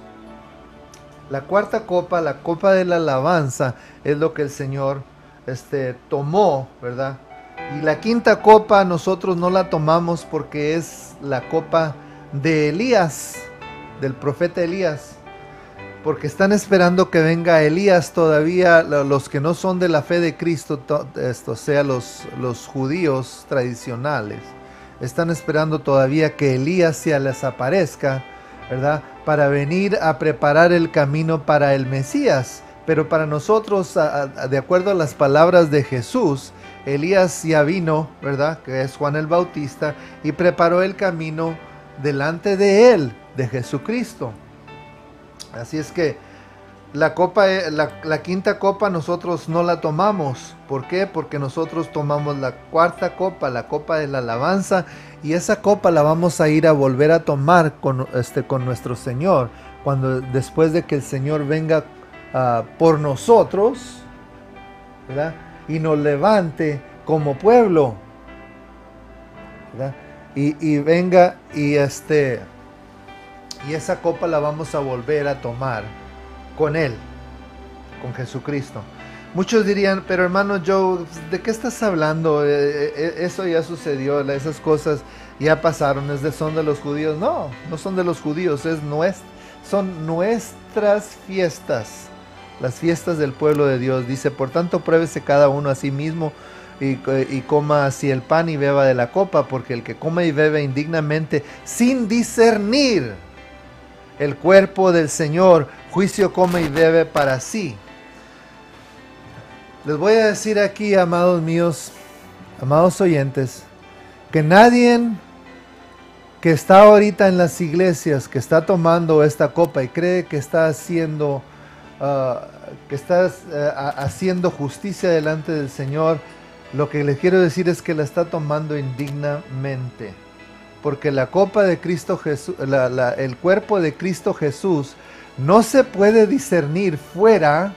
[SPEAKER 3] La cuarta copa, la copa de la alabanza, es lo que el Señor tomó, ¿verdad? Y la quinta copa nosotros no la tomamos porque es la copa de Elías, del profeta Elías. Porque están esperando que venga Elías todavía, los que no son de la fe de Cristo, sea los judíos tradicionales. Están esperando todavía que Elías se les aparezca, ¿verdad? Para venir a preparar el camino para el Mesías. Pero para nosotros, de acuerdo a las palabras de Jesús, Elías ya vino, ¿verdad? Que es Juan el Bautista, y preparó el camino delante de él, de Jesucristo. Así es que la quinta copa nosotros no la tomamos. ¿Por qué? Porque nosotros tomamos la cuarta copa, la copa de la alabanza, y esa copa la vamos a ir a volver a tomar con nuestro Señor, después de que el Señor venga por nosotros, ¿verdad? Y nos levante como pueblo, ¿verdad? Y venga y esa copa la vamos a volver a tomar con Él, con Jesucristo. Muchos dirían, pero hermano Joe, ¿de qué estás hablando? Eso ya sucedió, esas cosas ya pasaron, son de los judíos. No, no son de los judíos, son nuestras fiestas, las fiestas del pueblo de Dios. Dice, por tanto, pruébese cada uno a sí mismo y coma así el pan y beba de la copa, porque el que come y bebe indignamente, sin discernir el cuerpo del Señor, juicio come y bebe para sí. Les voy a decir aquí, amados míos, amados oyentes, que nadie que está ahorita en las iglesias, que está tomando esta copa y cree que está haciendo justicia delante del Señor, lo que les quiero decir es que la está tomando indignamente. Porque la copa de Cristo Jesús, el cuerpo de Cristo Jesús, no se puede discernir fuera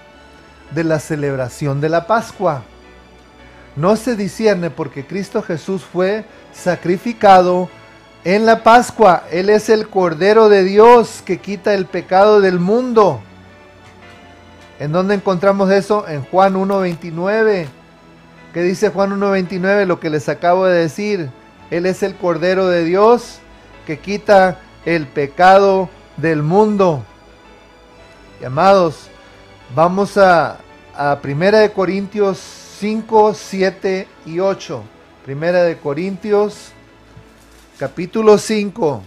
[SPEAKER 3] de la celebración de la Pascua. No se discierne porque Cristo Jesús fue sacrificado en la Pascua. Él es el Cordero de Dios que quita el pecado del mundo. ¿En dónde encontramos eso? En Juan 1:29. ¿Qué dice Juan 1:29? Lo que les acabo de decir. Él es el Cordero de Dios que quita el pecado del mundo. Y amados, vamos a 1 Corintios 5, 7 y 8. 1 Corintios capítulo 5,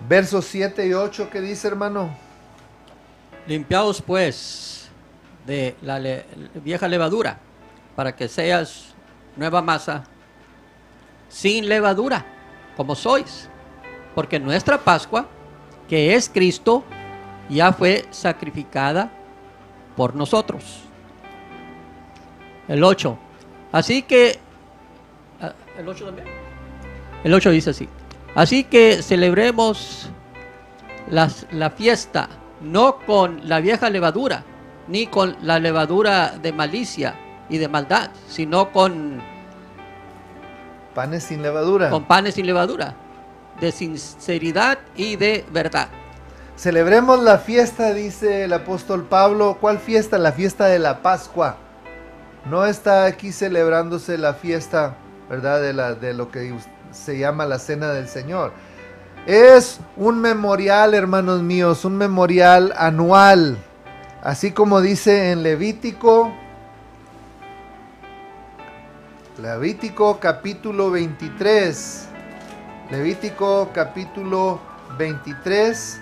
[SPEAKER 3] versos 7 y 8. ¿Qué dice, hermano?
[SPEAKER 2] Limpiaos pues de la vieja levadura, para que seas nueva masa, sin levadura, como sois, porque nuestra Pascua, que es Cristo, ya fue sacrificada por nosotros. El 8. Así que, el 8 también. El 8 dice así: así que celebremos la fiesta, no con la vieja levadura, ni con la levadura de malicia, y de maldad, sino con
[SPEAKER 3] panes sin levadura.
[SPEAKER 2] Con panes sin levadura, de sinceridad y de verdad.
[SPEAKER 3] Celebremos la fiesta, dice el apóstol Pablo. ¿Cuál fiesta? La fiesta de la Pascua. No está aquí celebrándose la fiesta, ¿verdad? De lo que se llama la Cena del Señor. Es un memorial, hermanos míos, un memorial anual. Así como dice en Levítico capítulo 23. Levítico capítulo 23.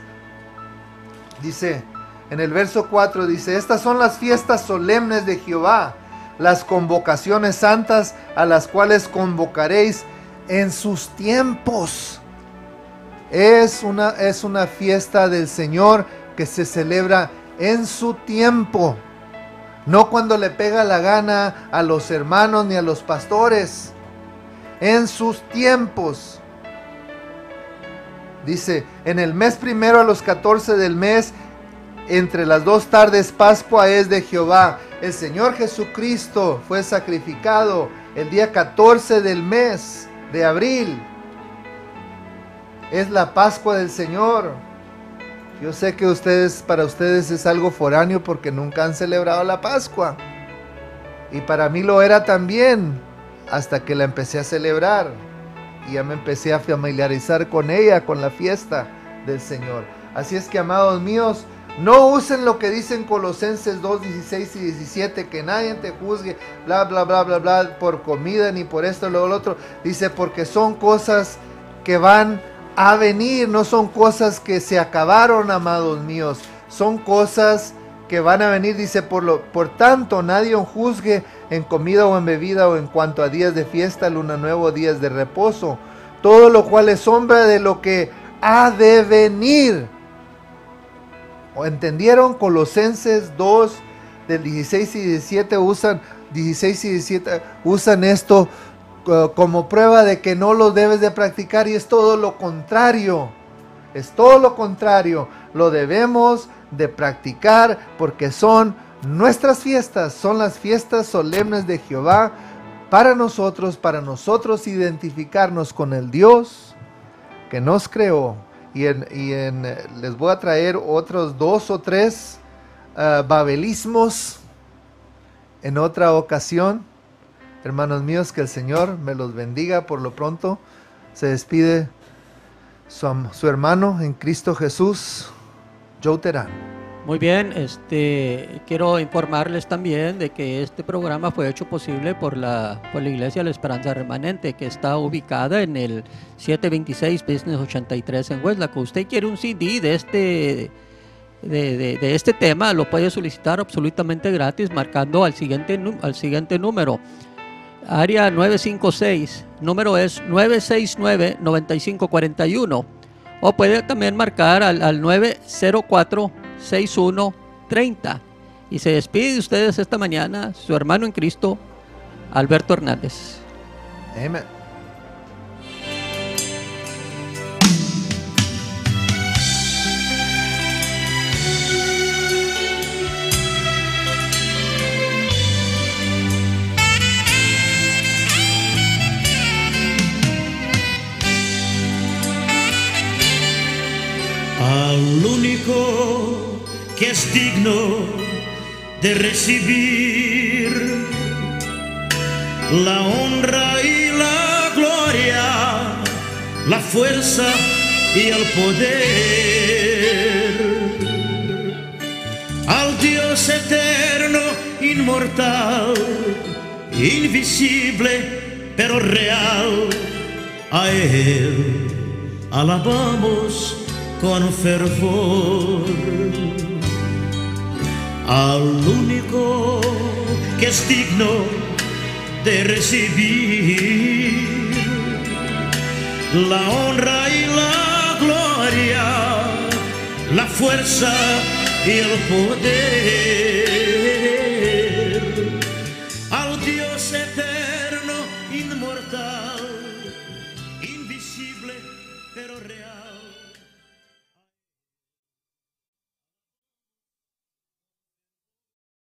[SPEAKER 3] Dice, en el verso 4 dice, estas son las fiestas solemnes de Jehová, las convocaciones santas a las cuales convocaréis en sus tiempos. Es una fiesta del Señor que se celebra en su tiempo, no cuando le pega la gana a los hermanos ni a los pastores, en sus tiempos. Dice, en el mes primero a los 14 del mes, entre las 2 tardes, Pascua es de Jehová. El Señor Jesucristo fue sacrificado el día 14 del mes de abril. Es la Pascua del Señor. Yo sé que para ustedes es algo foráneo porque nunca han celebrado la Pascua. Y para mí lo era también, hasta que la empecé a celebrar. Y ya me empecé a familiarizar con ella, con la fiesta del Señor. Así es que, amados míos, no usen lo que dicen Colosenses 2, 16 y 17, que nadie te juzgue, bla, bla, bla, bla, bla, por comida, ni por esto, lo otro. Dice, porque son cosas que van a venir, no son cosas que se acabaron, amados míos. Son cosas que van a venir. Dice, por tanto, nadie os juzgue en comida o en bebida o en cuanto a días de fiesta, luna nueva o días de reposo. Todo lo cual es sombra de lo que ha de venir. ¿O entendieron? Colosenses 2 del 16 y 17 usan esto como prueba de que no lo debes de practicar, y es todo lo contrario. Es todo lo contrario. Lo debemos de practicar porque son nuestras fiestas, son las fiestas solemnes de Jehová para nosotros identificarnos con el Dios que nos creó. Les voy a traer otros 2 o 3 babelismos en otra ocasión. Hermanos míos, que el Señor me los bendiga. Por lo pronto se despide su hermano en Cristo Jesús, Joe Terán.
[SPEAKER 2] Muy bien, quiero informarles también de que este programa fue hecho posible por la Iglesia La Esperanza Remanente, que está ubicada en el 726 Business 83 en Westlaco. Usted quiere un CD de este tema, lo puede solicitar absolutamente gratis marcando al siguiente número. Área 956, número es 969-9541. O puede también marcar al 904-6130. Y se despide de ustedes esta mañana su hermano en Cristo, Alberto Hernández.
[SPEAKER 3] Amén.
[SPEAKER 1] Al único que es digno de recibir la honra y la gloria, la fuerza y el poder, al Dios eterno, inmortal, invisible pero real, a Él alabamos con fervor. Al único que es digno de recibir la honra y la gloria, la fuerza y el poder,